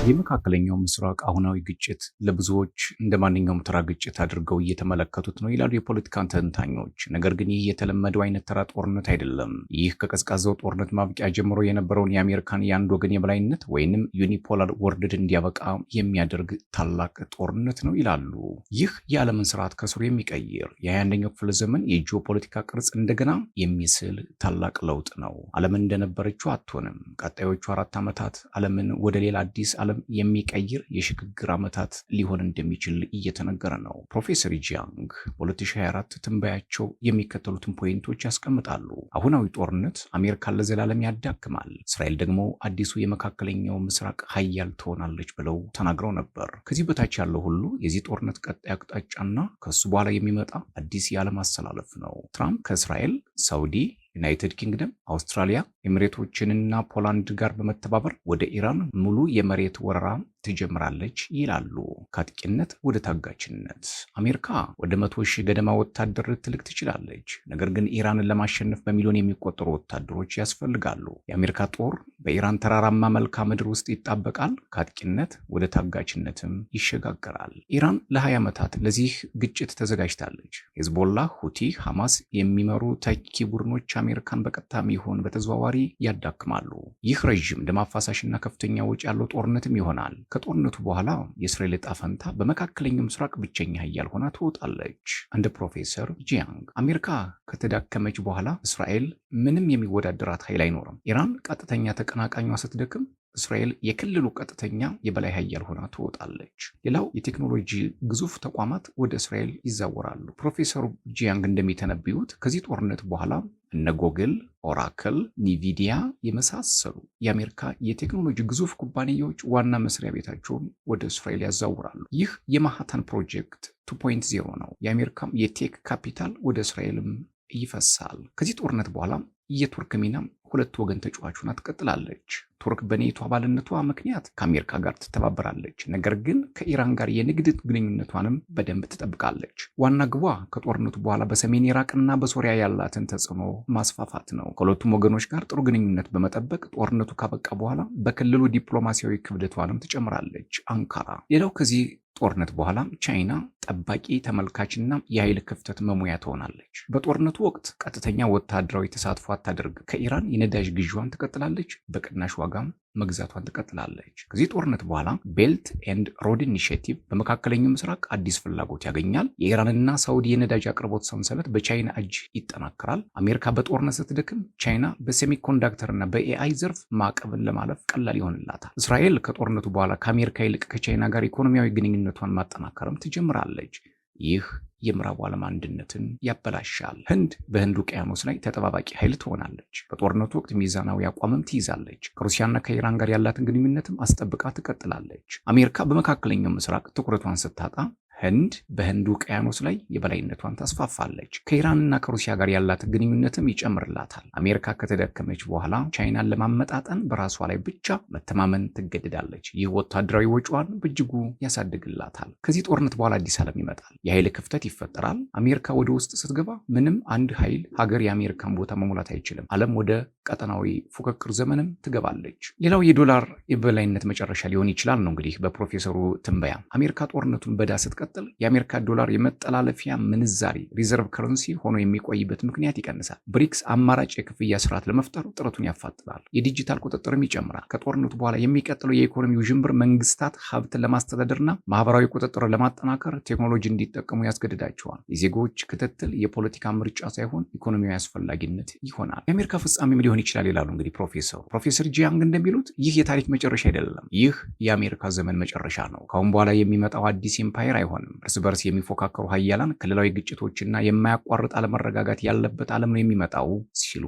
የመካከለኛው ምስራቅ አሁናዊ ግጭት ለብዙዎች እንደማንኛውም ተራ ግጭት አድርገው እየተመለከቱት ነው ይላሉ የፖለቲካ ተንታኞች። ነገር ግን ይህ የተለመደው አይነት ተራ ጦርነት አይደለም። ይህ ከቀዝቃዛው ጦርነት ማብቂያ ጀምሮ የነበረውን የአሜሪካን የአንድ ወገን የበላይነት ወይንም ዩኒፖላር ወርልድ እንዲያበቃ የሚያደርግ ታላቅ ጦርነት ነው ይላሉ። ይህ የዓለምን ስርዓት ከስሩ የሚቀይር የ21ኛው ክፍለ ዘመን የጂኦፖለቲካ ቅርጽ እንደገና የሚስል ታላቅ ለውጥ ነው። ዓለምን እንደነበረችው አትሆንም። ቀጣዮቹ 4 ዓመታት ዓለምን ወደ ሌላ አዲስ ዓለም የሚቀይር የሽግግር ዓመታት ሊሆን እንደሚችል እየተነገረ ነው። ፕሮፌሰር ጂያንግ በ2024 ትንበያቸው የሚከተሉትን ፖይንቶች ያስቀምጣሉ። አሁናዊ ጦርነት አሜሪካን ለዘላለም ያዳክማል፣ እስራኤል ደግሞ አዲሱ የመካከለኛው ምስራቅ ሀያል ትሆናለች ብለው ተናግረው ነበር። ከዚህ በታች ያለው ሁሉ የዚህ ጦርነት ቀጣይ አቅጣጫና ከሱ በኋላ የሚመጣ አዲስ የዓለም አሰላለፍ ነው። ትራምፕ ከእስራኤል፣ ሳውዲ፣ ዩናይትድ ኪንግደም፣ አውስትራሊያ፣ ኤሚሬቶችንና ፖላንድ ጋር በመተባበር ወደ ኢራን ሙሉ የመሬት ወረራ ትጀምራለች ይላሉ። ከአጥቂነት ወደ ታጋችነት አሜሪካ ወደ 100,000 ገደማ ወታደር ልትልክ ትችላለች። ነገር ግን ኢራንን ለማሸነፍ በሚሊዮን የሚቆጠሩ ወታደሮች ያስፈልጋሉ። የአሜሪካ ጦር በኢራን ተራራማ መልክዓ ምድር ውስጥ ይጣበቃል፣ ከአጥቂነት ወደ ታጋችነትም ይሸጋገራል። ኢራን ለ20 ዓመታት ለዚህ ግጭት ተዘጋጅታለች። ሄዝቦላህ፣ ሁቲ፣ ሐማስ የሚመሩ ተኪ ቡድኖች አሜሪካን በቀጥታም ይሁን በተዘዋዋሪ ያዳክማሉ። ይህ ረዥም ደም አፋሳሽና ከፍተኛ ወጪ ያለው ጦርነትም ይሆናል። ከጦርነቱ በኋላ የእስራኤል ዕጣ ፈንታ በመካከለኛው ምስራቅ ብቸኛ ሀያል ሆና ትወጣለች። እንደ ፕሮፌሰር ጂያንግ አሜሪካ ከተዳከመች በኋላ እስራኤል ምንም የሚወዳደራት ኃይል አይኖርም። ኢራን ቀጥተኛ ተቀናቃኟ ስትደክም እስራኤል የክልሉ ቀጥተኛ የበላይ ሀያል ሆና ትወጣለች። ሌላው የቴክኖሎጂ ግዙፍ ተቋማት ወደ እስራኤል ይዛወራሉ። ፕሮፌሰሩ ጂያንግ እንደሚተነብዩት ከዚህ ጦርነት በኋላ እነ ጎግል፣ ኦራክል፣ ኒቪዲያ የመሳሰሉ የአሜሪካ የቴክኖሎጂ ግዙፍ ኩባንያዎች ዋና መስሪያ ቤታቸውን ወደ እስራኤል ያዛውራሉ። ይህ የማንሃተን ፕሮጀክት 2.0 ነው። የአሜሪካም የቴክ ካፒታል ወደ እስራኤልም ይፈሳል። ከዚህ ጦርነት በኋላ የቱርክ ሚና ሁለት ወገን ተጫዋቹና ትቀጥላለች። ቱርክ በኔቶ አባልነቷ ምክንያት ከአሜሪካ ጋር ትተባበራለች። ነገር ግን ከኢራን ጋር የንግድ ግንኙነቷንም በደንብ ትጠብቃለች። ዋና ግቧ ከጦርነቱ በኋላ በሰሜን ኢራቅና በሶሪያ ያላትን ተጽዕኖ ማስፋፋት ነው። ከሁለቱም ወገኖች ጋር ጥሩ ግንኙነት በመጠበቅ ጦርነቱ ካበቃ በኋላ በክልሉ ዲፕሎማሲያዊ ክብደቷንም ትጨምራለች አንካራ። ሌላው ከዚህ ጦርነት በኋላ ቻይና ጠባቂ ተመልካችና የኃይል ክፍተት መሙያ ትሆናለች። በጦርነቱ ወቅት ቀጥተኛ ወታደራዊ ተሳትፎ አታደርግ። ከኢራን የነዳጅ ግዢዋን ትቀጥላለች፣ በቅናሽ ዋጋም መግዛቷን ትቀጥላለች። ከዚህ ጦርነት በኋላ ቤልት ኤንድ ሮድ ኢኒሼቲቭ በመካከለኛው ምስራቅ አዲስ ፍላጎት ያገኛል። የኢራንና ሳውዲ የነዳጅ አቅርቦት ሰንሰለት በቻይና እጅ ይጠናከራል። አሜሪካ በጦርነት ስትደክም ቻይና በሴሚኮንዳክተርና በኤአይ ዘርፍ ማዕቀብን ለማለፍ ቀላል ይሆንላታል። እስራኤል ከጦርነቱ በኋላ ከአሜሪካ ይልቅ ከቻይና ጋር ኢኮኖሚያዊ ግንኙነቷን ማጠናከርም ትጀምራለች። ይህ የምዕራቡ ዓለም አንድነትን ያበላሻል። ህንድ በህንድ ውቅያኖስ ላይ ተጠባባቂ ኃይል ትሆናለች። በጦርነቱ ወቅት ሚዛናዊ አቋምም ትይዛለች። ከሩሲያና ከኢራን ጋር ያላትን ግንኙነትም አስጠብቃ ትቀጥላለች። አሜሪካ በመካከለኛው ምስራቅ ትኩረቷን ስታጣ ህንድ በህንድ ውቅያኖስ ላይ የበላይነቷን ታስፋፋለች። ከኢራንና ከሩሲያ ጋር ያላት ግንኙነትም ይጨምርላታል። አሜሪካ ከተዳከመች በኋላ ቻይናን ለማመጣጠን በራሷ ላይ ብቻ መተማመን ትገደዳለች። ይህ ወታደራዊ ወጪዋን በእጅጉ ያሳድግላታል። ከዚህ ጦርነት በኋላ አዲስ ዓለም ይመጣል። የኃይል ክፍተት ይፈጠራል። አሜሪካ ወደ ውስጥ ስትገባ ምንም አንድ ኃይል ሀገር የአሜሪካን ቦታ መሙላት አይችልም። ዓለም ወደ ቀጠናዊ ፉክክር ዘመንም ትገባለች። ሌላው የዶላር የበላይነት መጨረሻ ሊሆን ይችላል ነው እንግዲህ በፕሮፌሰሩ ትንበያ። አሜሪካ ጦርነቱን በዳ ስትቀጥል የአሜሪካ ዶላር የመጠላለፊያ ምንዛሪ ሪዘርቭ ከረንሲ ሆኖ የሚቆይበት ምክንያት ይቀንሳል። ብሪክስ አማራጭ የክፍያ ስርዓት ለመፍጠር ጥረቱን ያፋጥናል። የዲጂታል ቁጥጥርም ይጨምራል። ከጦርነቱ በኋላ የሚቀጥለው የኢኮኖሚ ውዥንብር መንግስታት ሀብትን ለማስተዳደርና ማህበራዊ ቁጥጥር ለማጠናከር ቴክኖሎጂ እንዲጠቀሙ ያስገድዳቸዋል። የዜጎች ክትትል የፖለቲካ ምርጫ ሳይሆን ኢኮኖሚያዊ አስፈላጊነት ይሆናል። የአሜሪካ ፍጻሜም ሊሆን ይችላል ይላሉ እንግዲህ ፕሮፌሰር ጂያንግ እንደሚሉት ይህ የታሪክ መጨረሻ አይደለም። ይህ የአሜሪካ ዘመን መጨረሻ ነው። ከአሁን በኋላ የሚመጣው አዲስ ኤምፓየር አይሆንም። እርስ በርስ የሚፎካከሩ ሀያላን፣ ክልላዊ ግጭቶችና የማያቋርጥ አለመረጋጋት ያለበት ዓለም ነው የሚመጣው ሲሉ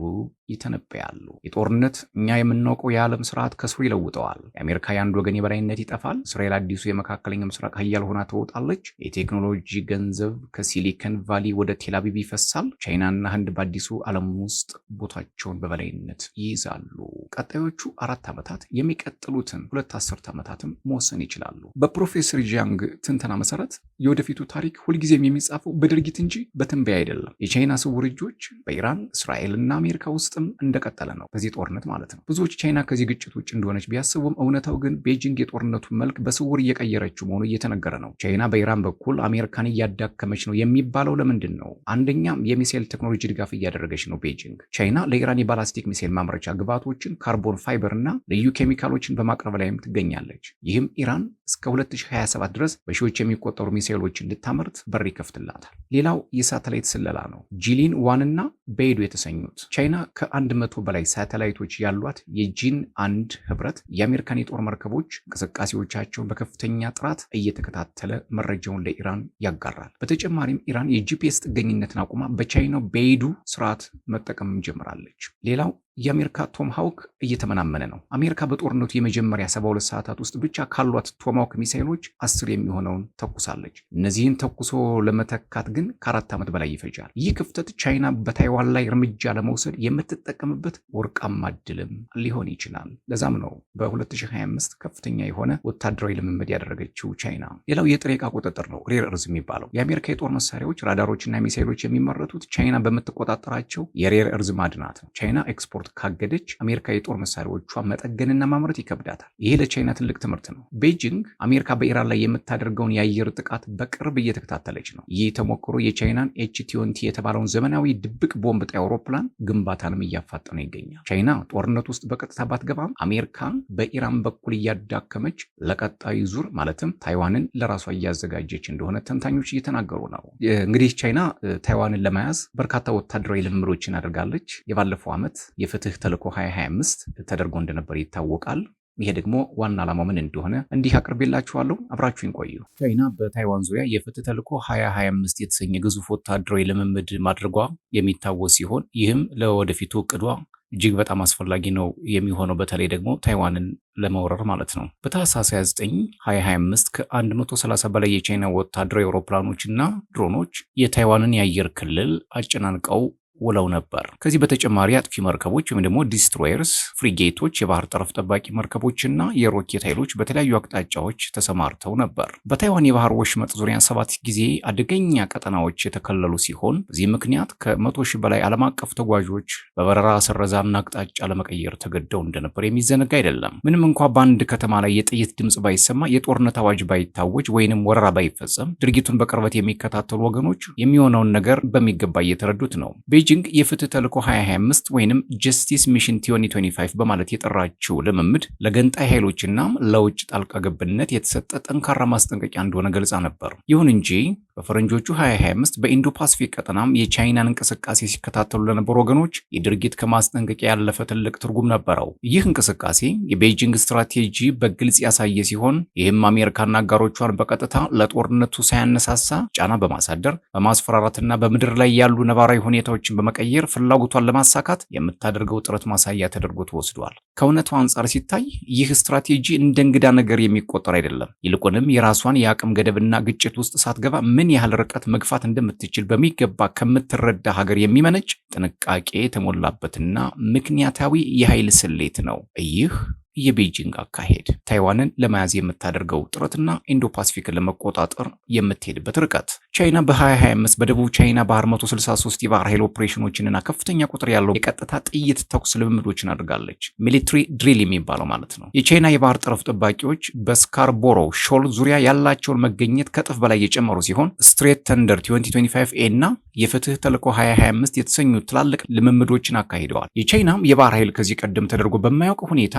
ይተነበያሉ። የጦርነት እኛ የምናውቀው የዓለም ስርዓት ከስሩ ይለውጠዋል። የአሜሪካ የአንድ ወገን የበላይነት ይጠፋል። እስራኤል አዲሱ የመካከለኛው ምስራቅ ሀያል ሆና ትወጣለች። የቴክኖሎጂ ገንዘብ ከሲሊከን ቫሊ ወደ ቴልአቪቭ ይፈሳል። ቻይናና ህንድ በአዲሱ ዓለም ውስጥ ቦታቸውን በበላይነት ይይዛሉ። ቀጣዮቹ 4 ዓመታት የሚቀጥሉትን 2 አስርት ዓመታትም መወሰን ይችላሉ። በፕሮፌሰር ጂያንግ ትንተና መሰረት የወደፊቱ ታሪክ ሁልጊዜም የሚጻፈው በድርጊት እንጂ በትንበያ አይደለም። የቻይና ስውር እጆች በኢራን እስራኤልና አሜሪካ ውስጥም እንደቀጠለ ነው፣ በዚህ ጦርነት ማለት ነው። ብዙዎች ቻይና ከዚህ ግጭት ውጭ እንደሆነች ቢያስቡም እውነታው ግን ቤጂንግ የጦርነቱን መልክ በስውር እየቀየረችው መሆኑ እየተነገረ ነው። ቻይና በኢራን በኩል አሜሪካን እያዳከመች ነው የሚባለው ለምንድን ነው? አንደኛም የሚሳኤል ቴክኖሎጂ ድጋፍ እያደረገች ነው ቤጂንግ። ቻይና ለኢራን የባላስቲክ ሚሳኤል ማምረቻ ግብዓቶችን፣ ካርቦን ፋይበር እና ልዩ ኬሚካሎችን በማቅረብ ላይም ትገኛለች። ይህም ኢራን እስከ 2027 ድረስ በሺዎች የሚቆጠሩ ሚሳኤሎችን እንድታመርት በር ይከፍትላታል። ሌላው የሳተላይት ስለላ ነው። ጂሊን ዋንና ቤይዱ የተሰኙት ቻይና ከ100 በላይ ሳተላይቶች ያሏት የጂን አንድ ህብረት የአሜሪካን የጦር መርከቦች እንቅስቃሴዎቻቸውን በከፍተኛ ጥራት እየተከታተለ መረጃውን ለኢራን ያጋራል። በተጨማሪም ኢራን የጂፒኤስ ጥገኝነትን አቁማ በቻይናው ቤይዱ ስርዓት መጠቀም ጀምራለች። ሌላው የአሜሪካ ቶም ሃውክ እየተመናመነ ነው። አሜሪካ በጦርነቱ የመጀመሪያ 72 ሰዓታት ውስጥ ብቻ ካሏት ቶም ሃውክ ሚሳኤሎች 10 የሚሆነውን ተኩሳለች። እነዚህን ተኩሶ ለመተካት ግን ከ4 ዓመት በላይ ይፈጃል። ይህ ክፍተት ቻይና በታይዋን ላይ እርምጃ ለመውሰድ የምትጠቀምበት ወርቃማ ዕድልም ሊሆን ይችላል። ለዛም ነው በ2025 ከፍተኛ የሆነ ወታደራዊ ልምምድ ያደረገችው ቻይና። ሌላው የጥሬ ዕቃ ቁጥጥር ነው፣ ሬር እርዝ የሚባለው። የአሜሪካ የጦር መሳሪያዎች፣ ራዳሮችና ሚሳኤሎች የሚመረቱት ቻይና በምትቆጣጠራቸው የሬር እርዝ ማዕድናት ነው። ቻይና ኤክስፖርት ካገደች አሜሪካ የጦር መሳሪያዎቿ መጠገንና ማምረት ይከብዳታል። ይሄ ለቻይና ትልቅ ትምህርት ነው። ቤጂንግ አሜሪካ በኢራን ላይ የምታደርገውን የአየር ጥቃት በቅርብ እየተከታተለች ነው። ይህ ተሞክሮ የቻይናን HT-20 የተባለውን ዘመናዊ ድብቅ ቦምብ ጣይ አውሮፕላን ግንባታንም እያፋጠነ ይገኛል። ቻይና ጦርነት ውስጥ በቀጥታ ባትገባም አሜሪካ በኢራን በኩል እያዳከመች ለቀጣዩ ዙር ማለትም ታይዋንን ለራሷ እያዘጋጀች እንደሆነ ተንታኞች እየተናገሩ ነው። እንግዲህ ቻይና ታይዋንን ለመያዝ በርካታ ወታደራዊ ልምምዶችን አድርጋለች። የባለፈው ዓመት የፍትህ ተልዕኮ 2025 ተደርጎ እንደነበር ይታወቃል። ይሄ ደግሞ ዋና ዓላማው ምን እንደሆነ እንዲህ አቅርቤላችኋለሁ። አብራችሁን ቆዩ። ቻይና በታይዋን ዙሪያ የፍትህ ተልዕኮ 2025 የተሰኘ ግዙፍ ወታደራዊ ልምምድ ማድረጓ የሚታወስ ሲሆን ይህም ለወደፊቱ እቅዷ እጅግ በጣም አስፈላጊ ነው የሚሆነው፣ በተለይ ደግሞ ታይዋንን ለመውረር ማለት ነው። በታህሳስ 29 2025 ከ130 በላይ የቻይና ወታደራዊ አውሮፕላኖችና ድሮኖች የታይዋንን የአየር ክልል አጨናንቀው ውለው ነበር። ከዚህ በተጨማሪ አጥፊ መርከቦች ወይም ደግሞ ዲስትሮየርስ፣ ፍሪጌቶች፣ የባህር ጠረፍ ጠባቂ መርከቦችና የሮኬት ኃይሎች በተለያዩ አቅጣጫዎች ተሰማርተው ነበር። በታይዋን የባህር ወሽመጥ ዙሪያ 7 ጊዜ አደገኛ ቀጠናዎች የተከለሉ ሲሆን በዚህ ምክንያት ከ100,000 በላይ ዓለም አቀፍ ተጓዦች በበረራ ሰረዛና አቅጣጫ ለመቀየር ተገደው እንደነበር የሚዘነጋ አይደለም። ምንም እንኳ በአንድ ከተማ ላይ የጥይት ድምፅ ባይሰማ፣ የጦርነት አዋጅ ባይታወጅ ወይንም ወረራ ባይፈጸም ድርጊቱን በቅርበት የሚከታተሉ ወገኖች የሚሆነውን ነገር በሚገባ እየተረዱት ነው። ቤጂንግ የፍትህ ተልዕኮ 2025 ወይንም ጀስቲስ ሚሽን 2025 በማለት የጠራችው ልምምድ ለገንጣይ ኃይሎችና ለውጭ ጣልቃ ገብነት የተሰጠ ጠንካራ ማስጠንቀቂያ እንደሆነ ገልጻ ነበር። ይሁን እንጂ በፈረንጆቹ 2025 በኢንዶ ፓሲፊክ ቀጠናም የቻይናን እንቅስቃሴ ሲከታተሉ ለነበሩ ወገኖች የድርጊት ከማስጠንቀቂያ ያለፈ ትልቅ ትርጉም ነበረው። ይህ እንቅስቃሴ የቤጂንግ ስትራቴጂ በግልጽ ያሳየ ሲሆን ይህም አሜሪካና አጋሮቿን በቀጥታ ለጦርነቱ ሳያነሳሳ ጫና በማሳደር በማስፈራራትና በምድር ላይ ያሉ ነባራዊ ሁኔታዎችን በመቀየር ፍላጎቷን ለማሳካት የምታደርገው ጥረት ማሳያ ተደርጎ ተወስዷል። ከእውነቱ አንጻር ሲታይ ይህ ስትራቴጂ እንደ እንግዳ ነገር የሚቆጠር አይደለም። ይልቁንም የራሷን የአቅም ገደብና ግጭት ውስጥ ሳትገባ ምን ያህል ርቀት መግፋት እንደምትችል በሚገባ ከምትረዳ ሀገር የሚመነጭ ጥንቃቄ የተሞላበትና ምክንያታዊ የኃይል ስሌት ነው። ይህ የቤጂንግ አካሄድ ታይዋንን ለመያዝ የምታደርገው ጥረትና ኢንዶ ፓሲፊክን ለመቆጣጠር የምትሄድበት ርቀት። ቻይና በ2025 በደቡብ ቻይና ባህር 163 የባህር ኃይል ኦፕሬሽኖችንና ከፍተኛ ቁጥር ያለው የቀጥታ ጥይት ተኩስ ልምምዶችን አድርጋለች። ሚሊትሪ ድሪል የሚባለው ማለት ነው። የቻይና የባህር ጠረፍ ጠባቂዎች በስካርቦሮ ሾል ዙሪያ ያላቸውን መገኘት ከእጥፍ በላይ የጨመሩ ሲሆን ስትሬት ተንደር 2025 ኤ እና የፍትህ ተልዕኮ 2025 የተሰኙ ትላልቅ ልምምዶችን አካሂደዋል። የቻይናም የባህር ኃይል ከዚህ ቀደም ተደርጎ በማያውቅ ሁኔታ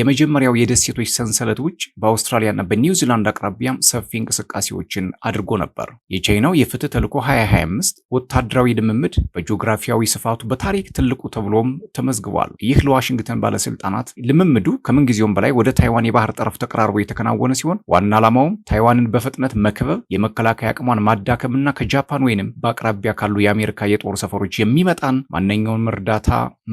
የመጀመሪያው የደሴቶች ሰንሰለት ውጭ በአውስትራሊያና በኒውዚላንድ አቅራቢያም ሰፊ እንቅስቃሴዎችን አድርጎ ነበር። የቻይናው የፍትህ ተልዕኮ 2025 ወታደራዊ ልምምድ በጂኦግራፊያዊ ስፋቱ በታሪክ ትልቁ ተብሎም ተመዝግቧል። ይህ ለዋሽንግተን ባለስልጣናት ልምምዱ ከምንጊዜውም በላይ ወደ ታይዋን የባህር ጠረፍ ተቀራርቦ የተከናወነ ሲሆን ዋና ዓላማውም ታይዋንን በፍጥነት መክበብ፣ የመከላከያ አቅሟን ማዳከምና ከጃፓን ወይንም በአቅራቢያ ካሉ የአሜሪካ የጦር ሰፈሮች የሚመጣን ማንኛውንም እርዳታ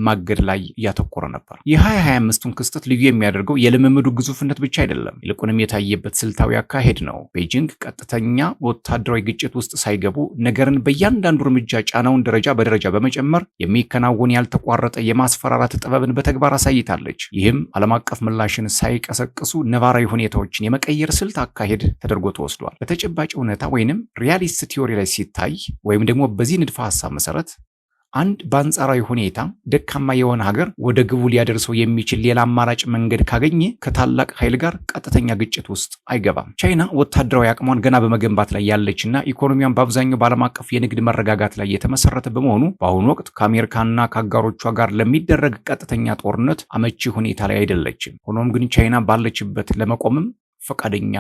ማገድ ላይ ያተኮረ ነበር። የ2025ቱን ክስተት ልዩ የሚያደርገው የልምምዱ ግዙፍነት ብቻ አይደለም፣ ይልቁንም የታየበት ስልታዊ አካሄድ ነው። ቤጂንግ ቀጥተኛ ወታደራዊ ግጭት ውስጥ ሳይገቡ ነገርን በእያንዳንዱ እርምጃ ጫናውን ደረጃ በደረጃ በመጨመር የሚከናወን ያልተቋረጠ የማስፈራራት ጥበብን በተግባር አሳይታለች። ይህም ዓለም አቀፍ ምላሽን ሳይቀሰቅሱ ነባራዊ ሁኔታዎችን የመቀየር ስልት አካሄድ ተደርጎ ተወስዷል። በተጨባጭ እውነታ ወይንም ሪያሊስት ቲዮሪ ላይ ሲታይ ወይም ደግሞ በዚህ ንድፈ ሐሳብ መሰረት አንድ በአንጻራዊ ሁኔታ ደካማ የሆነ ሀገር ወደ ግቡ ሊያደርሰው የሚችል ሌላ አማራጭ መንገድ ካገኘ ከታላቅ ኃይል ጋር ቀጥተኛ ግጭት ውስጥ አይገባም። ቻይና ወታደራዊ አቅሟን ገና በመገንባት ላይ ያለችና ኢኮኖሚያን በአብዛኛው በዓለም አቀፍ የንግድ መረጋጋት ላይ የተመሰረተ በመሆኑ በአሁኑ ወቅት ከአሜሪካና ከአጋሮቿ ጋር ለሚደረግ ቀጥተኛ ጦርነት አመቺ ሁኔታ ላይ አይደለችም። ሆኖም ግን ቻይና ባለችበት ለመቆምም ፈቃደኛ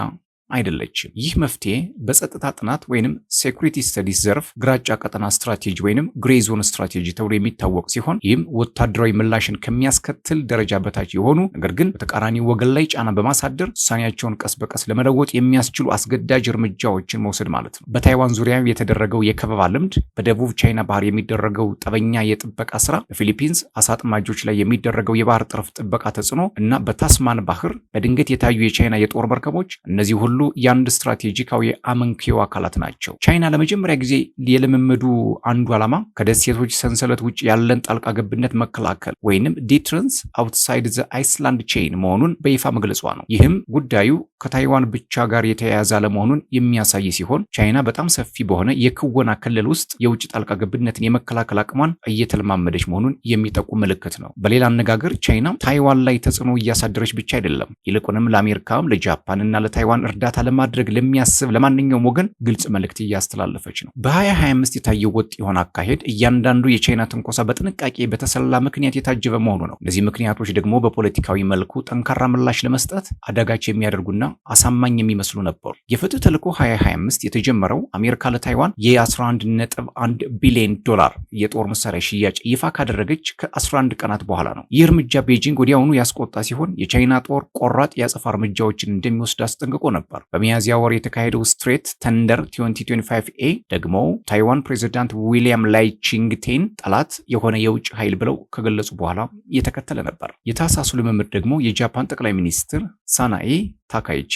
አይደለችም። ይህ መፍትሄ በጸጥታ ጥናት ወይንም ሴኩሪቲ ስተዲስ ዘርፍ ግራጫ ቀጠና ስትራቴጂ ወይንም ግሬ ዞን ስትራቴጂ ተብሎ የሚታወቅ ሲሆን ይህም ወታደራዊ ምላሽን ከሚያስከትል ደረጃ በታች የሆኑ ነገር ግን በተቃራኒ ወገን ላይ ጫና በማሳደር ውሳኔያቸውን ቀስ በቀስ ለመለወጥ የሚያስችሉ አስገዳጅ እርምጃዎችን መውሰድ ማለት ነው። በታይዋን ዙሪያ የተደረገው የከበባ ልምድ፣ በደቡብ ቻይና ባህር የሚደረገው ጠበኛ የጥበቃ ስራ፣ በፊሊፒንስ አሳ አጥማጆች ላይ የሚደረገው የባህር ጠረፍ ጥበቃ ተጽዕኖ እና በታስማን ባህር በድንገት የታዩ የቻይና የጦር መርከቦች እነዚህ ሁሉ የአንድ ስትራቴጂካዊ አመንኪዮ አካላት ናቸው። ቻይና ለመጀመሪያ ጊዜ የልምምዱ አንዱ ዓላማ ከደሴቶች ሰንሰለት ውጭ ያለን ጣልቃ ገብነት መከላከል ወይንም ዲትረንስ አውትሳይድ ዘ አይስላንድ ቼይን መሆኑን በይፋ መግለጿ ነው። ይህም ጉዳዩ ከታይዋን ብቻ ጋር የተያያዘ አለመሆኑን የሚያሳይ ሲሆን ቻይና በጣም ሰፊ በሆነ የክወና ክልል ውስጥ የውጭ ጣልቃ ገብነትን የመከላከል አቅሟን እየተለማመደች መሆኑን የሚጠቁም ምልክት ነው። በሌላ አነጋገር ቻይና ታይዋን ላይ ተጽዕኖ እያሳደረች ብቻ አይደለም፣ ይልቁንም ለአሜሪካም ለጃፓን እና ለታይዋን እርዳታ ለማድረግ ለሚያስብ ለማንኛውም ወገን ግልጽ መልእክት እያስተላለፈች ነው። በ2025 የታየው ወጥ የሆነ አካሄድ እያንዳንዱ የቻይና ትንኮሳ በጥንቃቄ በተሰላ ምክንያት የታጀበ መሆኑ ነው። እነዚህ ምክንያቶች ደግሞ በፖለቲካዊ መልኩ ጠንካራ ምላሽ ለመስጠት አዳጋች የሚያደርጉና አሳማኝ የሚመስሉ ነበሩ። የፍትህ ተልዕኮ 2025 የተጀመረው አሜሪካ ለታይዋን የ11.1 ቢሊዮን ዶላር የጦር መሳሪያ ሽያጭ ይፋ ካደረገች ከ11 ቀናት በኋላ ነው። ይህ እርምጃ ቤጂንግ ወዲያውኑ ያስቆጣ ሲሆን የቻይና ጦር ቆራጥ የአጸፋ እርምጃዎችን እንደሚወስድ አስጠንቅቆ ነበር። በሚያዝያ ወር የተካሄደው ስትሬት ተንደር 2025A ደግሞ ታይዋን ፕሬዚዳንት ዊሊያም ላይ ቺንግቴን ጠላት የሆነ የውጭ ኃይል ብለው ከገለጹ በኋላ የተከተለ ነበር። የታህሳሱ ልምምድ ደግሞ የጃፓን ጠቅላይ ሚኒስትር ሳናኤ ታካይቺ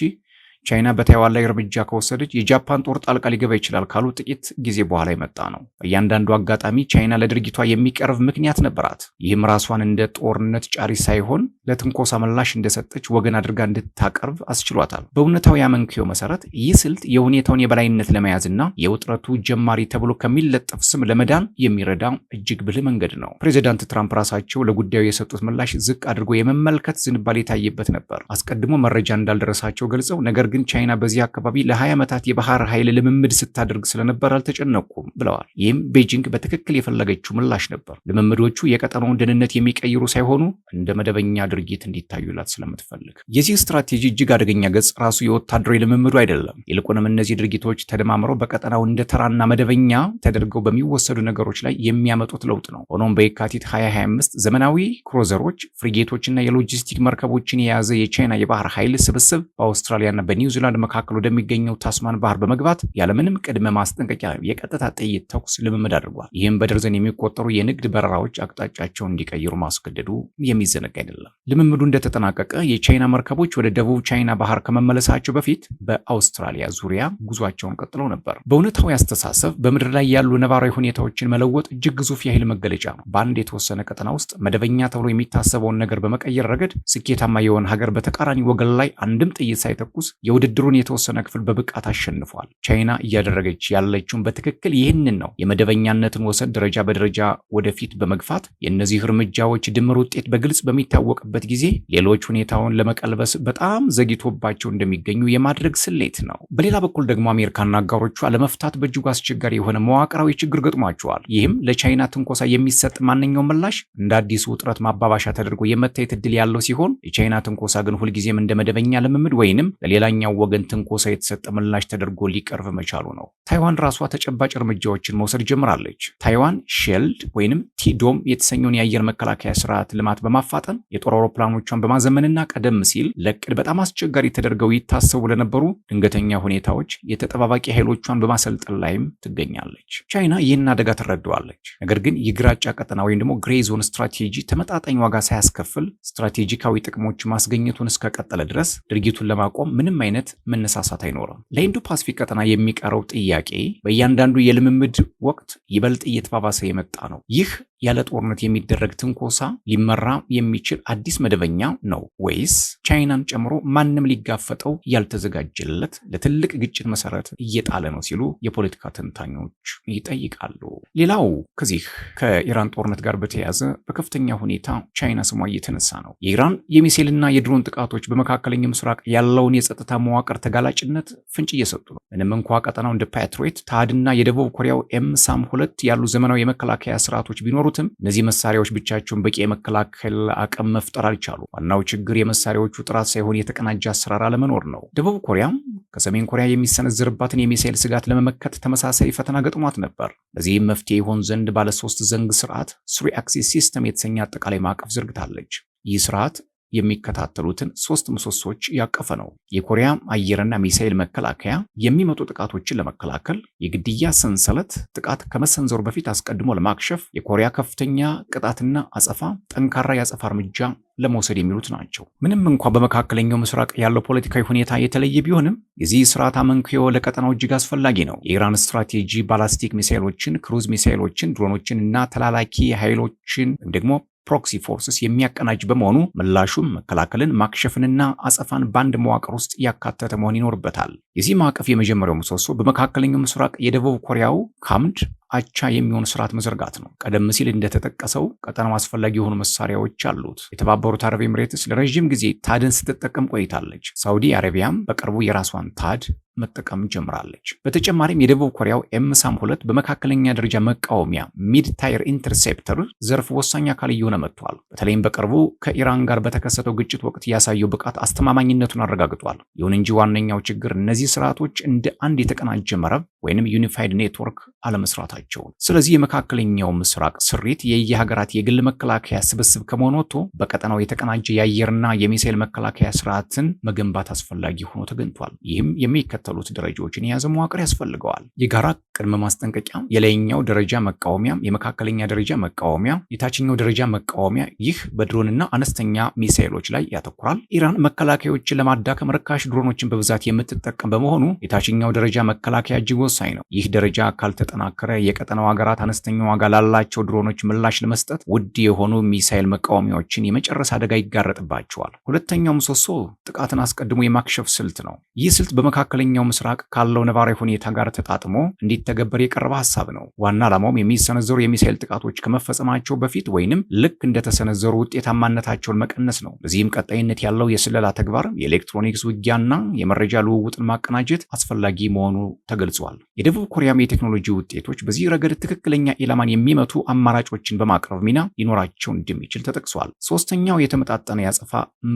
ቻይና በታይዋን ላይ እርምጃ ከወሰደች የጃፓን ጦር ጣልቃ ሊገባ ይችላል ካሉ ጥቂት ጊዜ በኋላ የመጣ ነው። በእያንዳንዱ አጋጣሚ ቻይና ለድርጊቷ የሚቀርብ ምክንያት ነበራት። ይህም ራሷን እንደ ጦርነት ጫሪ ሳይሆን ለትንኮሳ ምላሽ እንደሰጠች ወገን አድርጋ እንድታቀርብ አስችሏታል። በእውነታዊ አመንኪዮ መሰረት ይህ ስልት የሁኔታውን የበላይነት ለመያዝና የውጥረቱ ጀማሪ ተብሎ ከሚለጠፍ ስም ለመዳን የሚረዳ እጅግ ብልህ መንገድ ነው። ፕሬዚዳንት ትራምፕ ራሳቸው ለጉዳዩ የሰጡት ምላሽ ዝቅ አድርጎ የመመልከት ዝንባሌ የታየበት ነበር። አስቀድሞ መረጃ እንዳልደረሳቸው ገልጸው ነገር ግን ቻይና በዚህ አካባቢ ለ20 ዓመታት የባህር ኃይል ልምምድ ስታደርግ ስለነበር አልተጨነቁም ብለዋል። ይህም ቤጂንግ በትክክል የፈለገችው ምላሽ ነበር። ልምምዶቹ የቀጠናውን ደህንነት የሚቀይሩ ሳይሆኑ እንደ መደበኛ ድርጊት እንዲታዩላት ስለምትፈልግ። የዚህ ስትራቴጂ እጅግ አደገኛ ገጽ ራሱ የወታደራዊ ልምምዱ አይደለም። ይልቁንም እነዚህ ድርጊቶች ተደማምረው በቀጠናው እንደ ተራና መደበኛ ተደርገው በሚወሰዱ ነገሮች ላይ የሚያመጡት ለውጥ ነው። ሆኖም በየካቲት 2025 ዘመናዊ ክሩዘሮች፣ ፍሪጌቶችና የሎጂስቲክ መርከቦችን የያዘ የቻይና የባህር ኃይል ስብስብ በአውስትራሊያና ኒውዚላንድ መካከል ወደሚገኘው ታስማን ባህር በመግባት ያለምንም ቅድመ ማስጠንቀቂያ የቀጥታ ጥይት ተኩስ ልምምድ አድርጓል። ይህም በደርዘን የሚቆጠሩ የንግድ በረራዎች አቅጣጫቸውን እንዲቀይሩ ማስገደዱ የሚዘነጋ አይደለም። ልምምዱ እንደተጠናቀቀ የቻይና መርከቦች ወደ ደቡብ ቻይና ባህር ከመመለሳቸው በፊት በአውስትራሊያ ዙሪያ ጉዟቸውን ቀጥለው ነበር። በእውነታዊ አስተሳሰብ በምድር ላይ ያሉ ነባራዊ ሁኔታዎችን መለወጥ እጅግ ግዙፍ የኃይል መገለጫ ነው። በአንድ የተወሰነ ቀጠና ውስጥ መደበኛ ተብሎ የሚታሰበውን ነገር በመቀየር ረገድ ስኬታማ የሆነ ሀገር በተቃራኒ ወገን ላይ አንድም ጥይት ሳይተኩስ የውድድሩን የተወሰነ ክፍል በብቃት አሸንፏል። ቻይና እያደረገች ያለችውን በትክክል ይህንን ነው። የመደበኛነትን ወሰን ደረጃ በደረጃ ወደፊት በመግፋት የእነዚህ እርምጃዎች ድምር ውጤት በግልጽ በሚታወቅበት ጊዜ ሌሎች ሁኔታውን ለመቀልበስ በጣም ዘግይቶባቸው እንደሚገኙ የማድረግ ስሌት ነው። በሌላ በኩል ደግሞ አሜሪካና አጋሮቿ ለመፍታት በእጅጉ አስቸጋሪ የሆነ መዋቅራዊ ችግር ገጥሟቸዋል። ይህም ለቻይና ትንኮሳ የሚሰጥ ማንኛውም ምላሽ እንደ አዲሱ ውጥረት ማባባሻ ተደርጎ የመታየት ዕድል ያለው ሲሆን የቻይና ትንኮሳ ግን ሁልጊዜም እንደ መደበኛ ልምምድ ወይንም ለሌላኛው ወገን ትንኮሳ የተሰጠ ምላሽ ተደርጎ ሊቀርብ መቻሉ ነው። ታይዋን ራሷ ተጨባጭ እርምጃዎችን መውሰድ ጀምራለች። ታይዋን ሼልድ ወይንም ቲዶም የተሰኘውን የአየር መከላከያ ስርዓት ልማት በማፋጠን የጦር አውሮፕላኖቿን በማዘመንና ቀደም ሲል ለቅድ በጣም አስቸጋሪ ተደርገው ይታሰቡ ለነበሩ ድንገተኛ ሁኔታዎች የተጠባባቂ ኃይሎቿን በማሰልጠን ላይም ትገኛለች። ቻይና ይህን አደጋ ትረዳዋለች። ነገር ግን የግራጫ ቀጠና ወይም ደግሞ ግሬ ዞን ስትራቴጂ ተመጣጣኝ ዋጋ ሳያስከፍል ስትራቴጂካዊ ጥቅሞች ማስገኘቱን እስከቀጠለ ድረስ ድርጊቱን ለማቆም ምንም አይነት መነሳሳት አይኖርም። ለኢንዶ ፓሲፊክ ቀጠና የሚቀረው ጥያቄ በእያንዳንዱ የልምምድ ወቅት ይበልጥ እየተባባሰ የመጣ ነው። ይህ ያለ ጦርነት የሚደረግ ትንኮሳ ሊመራ የሚችል አዲስ መደበኛ ነው ወይስ ቻይናን ጨምሮ ማንም ሊጋፈጠው ያልተዘጋጀለት ለትልቅ ግጭት መሰረት እየጣለ ነው ሲሉ የፖለቲካ ተንታኞች ይጠይቃሉ። ሌላው ከዚህ ከኢራን ጦርነት ጋር በተያያዘ በከፍተኛ ሁኔታ ቻይና ስሟ እየተነሳ ነው። የኢራን የሚሳኤልና የድሮን ጥቃቶች በመካከለኛው ምስራቅ ያለውን የጸጥታ መዋቅር ተጋላጭነት ፍንጭ እየሰጡ ነው። ምንም እንኳ ቀጠናው እንደ ፓትሪዮት፣ ታድና የደቡብ ኮሪያው ኤም-2 ያሉ ዘመናዊ የመከላከያ ስርዓቶች ቢኖሩትም እነዚህ መሳሪያዎች ብቻቸውን በቂ የመከላከል አቅም መፍጠር አልቻሉ። ዋናው ችግር የመሳሪያዎቹ ጥራት ሳይሆን የተቀናጀ አሰራር አለመኖር ነው። ደቡብ ኮሪያም ከሰሜን ኮሪያ የሚሰነዝርባትን የሚሳኤል ስጋት ለመመከት ተመሳሳይ ፈተና ገጥሟት ነበር። ለዚህም መፍትሄ ይሆን ዘንድ ባለ 3 ዘንግ ስርዓት 3 አክሲስ ሲስተም የተሰኘ አጠቃላይ ማዕቀፍ ዘርግታለች። ይህ ስርዓት የሚከታተሉትን 3 ምሰሶች ያቀፈ ነው። የኮሪያ አየርና ሚሳኤል መከላከያ የሚመጡ ጥቃቶችን ለመከላከል፣ የግድያ ሰንሰለት ጥቃት ከመሰንዘሩ በፊት አስቀድሞ ለማክሸፍ፣ የኮሪያ ከፍተኛ ቅጣትና አጸፋ፣ ጠንካራ የአጸፋ እርምጃ ለመውሰድ የሚሉት ናቸው። ምንም እንኳ በመካከለኛው ምስራቅ ያለው ፖለቲካዊ ሁኔታ የተለየ ቢሆንም የዚህ ስርዓት አመንክዮ ለቀጠናው እጅግ አስፈላጊ ነው። የኢራን ስትራቴጂ ባላስቲክ ሚሳኤሎችን፣ ክሩዝ ሚሳኤሎችን፣ ድሮኖችን እና ተላላኪ ኃይሎችን ወይም ደግሞ ፕሮክሲ ፎርስስ የሚያቀናጅ በመሆኑ ምላሹም መከላከልን፣ ማክሸፍንና አጸፋን በአንድ መዋቅር ውስጥ ያካተተ መሆን ይኖርበታል። የዚህ ማዕቀፍ የመጀመሪያው ምሰሶ በመካከለኛው ምስራቅ የደቡብ ኮሪያው ካምድ አቻ የሚሆን ስርዓት መዘርጋት ነው። ቀደም ሲል እንደተጠቀሰው ቀጠናው አስፈላጊ የሆኑ መሳሪያዎች አሉት። የተባበሩት አረብ ኤምሬትስ ለረዥም ጊዜ ታድን ስትጠቀም ቆይታለች። ሳውዲ አረቢያም በቅርቡ የራሷን ታድ መጠቀም ጀምራለች። በተጨማሪም የደቡብ ኮሪያው ኤም-2 በመካከለኛ ደረጃ መቃወሚያ ሚድ ታይር ኢንተርሴፕተር ዘርፍ ወሳኝ አካል እየሆነ መጥቷል። በተለይም በቅርቡ ከኢራን ጋር በተከሰተው ግጭት ወቅት ያሳየው ብቃት አስተማማኝነቱን አረጋግጧል። ይሁን እንጂ ዋነኛው ችግር እነዚህ ስርዓቶች እንደ አንድ የተቀናጀ መረብ ወይንም ዩኒፋይድ ኔትወርክ አለመስራታቸው። ስለዚህ የመካከለኛው ምስራቅ ስሪት የየሀገራት የግል መከላከያ ስብስብ ከመሆኑ ወጥቶ በቀጠናው የተቀናጀ የአየርና የሚሳኤል መከላከያ ስርዓትን መገንባት አስፈላጊ ሆኖ ተገኝቷል። ይህም የሚከተሉት ደረጃዎችን የያዘ መዋቅር ያስፈልገዋል። የጋራ ቅድመ ማስጠንቀቂያ፣ የላይኛው ደረጃ መቃወሚያ፣ የመካከለኛ ደረጃ መቃወሚያ፣ የታችኛው ደረጃ መቃወሚያ። ይህ በድሮንና አነስተኛ ሚሳኤሎች ላይ ያተኩራል። ኢራን መከላከያዎችን ለማዳከም ርካሽ ድሮኖችን በብዛት የምትጠቀም በመሆኑ የታችኛው ደረጃ መከላከያ እጅግ ወሳኝ ነው። ይህ ደረጃ ካልተጠናከረ የቀጠናው ሀገራት አነስተኛ ዋጋ ላላቸው ድሮኖች ምላሽ ለመስጠት ውድ የሆኑ ሚሳኤል መቃወሚያዎችን የመጨረስ አደጋ ይጋረጥባቸዋል። ሁለተኛው ምሰሶ ጥቃትን አስቀድሞ የማክሸፍ ስልት ነው። ይህ ስልት በመካከለኛው ምስራቅ ካለው ነባራዊ ሁኔታ ጋር ተጣጥሞ እንዲተገበር የቀረበ ሀሳብ ነው። ዋና ዓላማውም የሚሰነዘሩ የሚሳኤል ጥቃቶች ከመፈጸማቸው በፊት ወይንም ልክ እንደተሰነዘሩ ውጤታማነታቸውን መቀነስ ነው። ለዚህም ቀጣይነት ያለው የስለላ ተግባር፣ የኤሌክትሮኒክስ ውጊያና የመረጃ ልውውጥን ማቀናጀት አስፈላጊ መሆኑ ተገልጿል። የደቡብ ኮሪያም የቴክኖሎጂ ውጤቶች በዚህ ረገድ ትክክለኛ ኢላማን የሚመቱ አማራጮችን በማቅረብ ሚና ሊኖራቸው እንደሚችል ተጠቅሷል። ሶስተኛው የተመጣጠነ ያጸፋ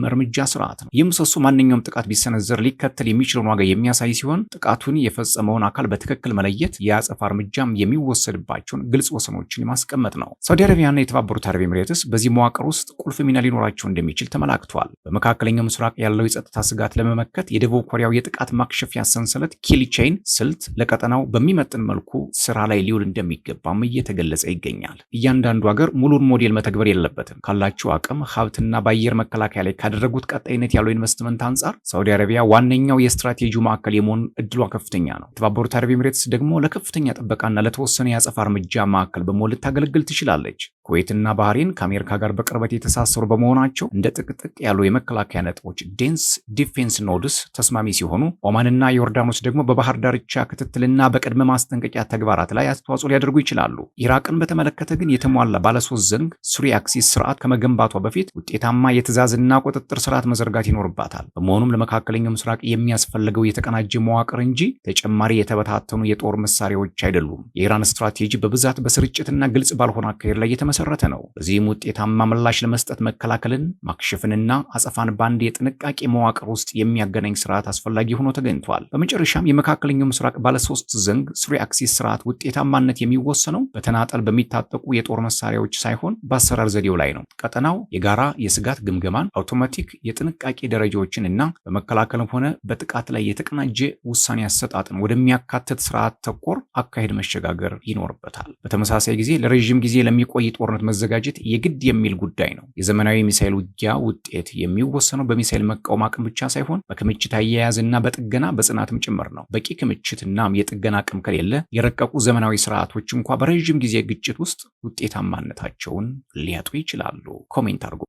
እርምጃ ስርዓት ነው። ይህ ምሰሶ ማንኛውም ጥቃት ቢሰነዘር ሊከተል የሚችለውን ዋጋ የሚያሳይ ሲሆን ጥቃቱን የፈጸመውን አካል በትክክል መለየት፣ የአጸፋ እርምጃም የሚወሰድባቸውን ግልጽ ወሰኖችን ማስቀመጥ ነው። ሳውዲ አረቢያና የተባበሩት አረብ ኤምሬትስ በዚህ መዋቅር ውስጥ ቁልፍ ሚና ሊኖራቸው እንደሚችል ተመላክቷል። በመካከለኛው ምስራቅ ያለው የጸጥታ ስጋት ለመመከት የደቡብ ኮሪያው የጥቃት ማክሸፊያ ሰንሰለት ኪል ቼይን ስልት ለቀጠናው በሚመጥን መልኩ ስራ ላይ ሊውል እንደሚገባም እየተገለጸ ይገኛል። እያንዳንዱ ሀገር ሙሉን ሞዴል መተግበር የለበትም። ካላቸው አቅም ሀብትና በአየር መከላከያ ላይ ካደረጉት ቀጣይነት ያለው ኢንቨስትመንት አንጻር ሳውዲ አረቢያ ዋነኛው የስትራቴጂው ማዕከል የመሆን እድሏ ከፍተኛ ነው። የተባበሩት አረብ ኤምሬትስ ደግሞ ለከፍተኛ ጥበቃና ለተወሰነ የአጸፋ እርምጃ ማዕከል በመሆን ልታገለግል ትችላለች። ኩዌትና ባህሬን ከአሜሪካ ጋር በቅርበት የተሳሰሩ በመሆናቸው እንደ ጥቅጥቅ ያሉ የመከላከያ ነጥቦች ዴንስ ዲፌንስ ኖድስ ተስማሚ ሲሆኑ፣ ኦማንና ዮርዳኖስ ደግሞ በባህር ዳርቻ ክትትልና በቅድመ ማስጠንቀቂያ ተግባራት ላይ አስተዋጽኦ ሊያደርጉ ይችላሉ። ኢራቅን በተመለከተ ግን የተሟላ ባለሶስት ዘንግ 3 አክሲስ ስርዓት ከመገንባቷ በፊት ውጤታማ የትዕዛዝና ቁጥጥር ስርዓት መዘርጋት ይኖርባታል። በመሆኑም ለመካከለኛው ምስራቅ የሚያስፈልገው የተቀናጀ መዋቅር እንጂ ተጨማሪ የተበታተኑ የጦር መሳሪያዎች አይደሉም። የኢራን ስትራቴጂ በብዛት በስርጭትና ግልጽ ባልሆነ አካሄድ ላይ የተመሰረተ ነው። በዚህም ውጤታማ ምላሽ ለመስጠት መከላከልን፣ ማክሸፍንና አጸፋን በአንድ የጥንቃቄ መዋቅር ውስጥ የሚያገናኝ ስርዓት አስፈላጊ ሆኖ ተገኝቷል። በመጨረሻም የመካከለኛው ምስራቅ ባለሶስት ዘንግ 3 አክሲስ ስርዓት ውጤታማነት የሚወሰነው በተናጠል በሚታጠቁ የጦር መሳሪያዎች ሳይሆን በአሰራር ዘዴው ላይ ነው። ቀጠናው የጋራ የስጋት ግምገማን፣ አውቶማቲክ የጥንቃቄ ደረጃዎችን እና በመከላከልም ሆነ በጥቃት ላይ የተቀናጀ የተቀናጀ ውሳኔ አሰጣጥን ወደሚያካትት ስርዓት ተኮር አካሄድ መሸጋገር ይኖርበታል። በተመሳሳይ ጊዜ ለረዥም ጊዜ ለሚቆይ ጦርነት መዘጋጀት የግድ የሚል ጉዳይ ነው። የዘመናዊ ሚሳኤል ውጊያ ውጤት የሚወሰነው በሚሳኤል መቃወም አቅም ብቻ ሳይሆን በክምችት አያያዝና በጥገና በጽናትም ጭምር ነው። በቂ ክምችትና የጥገና አቅም ከሌለ የረቀቁ ዘመናዊ ስርዓቶች እንኳ በረዥም ጊዜ ግጭት ውስጥ ውጤታማነታቸውን ሊያጡ ይችላሉ። ኮሜንት አድርጉ።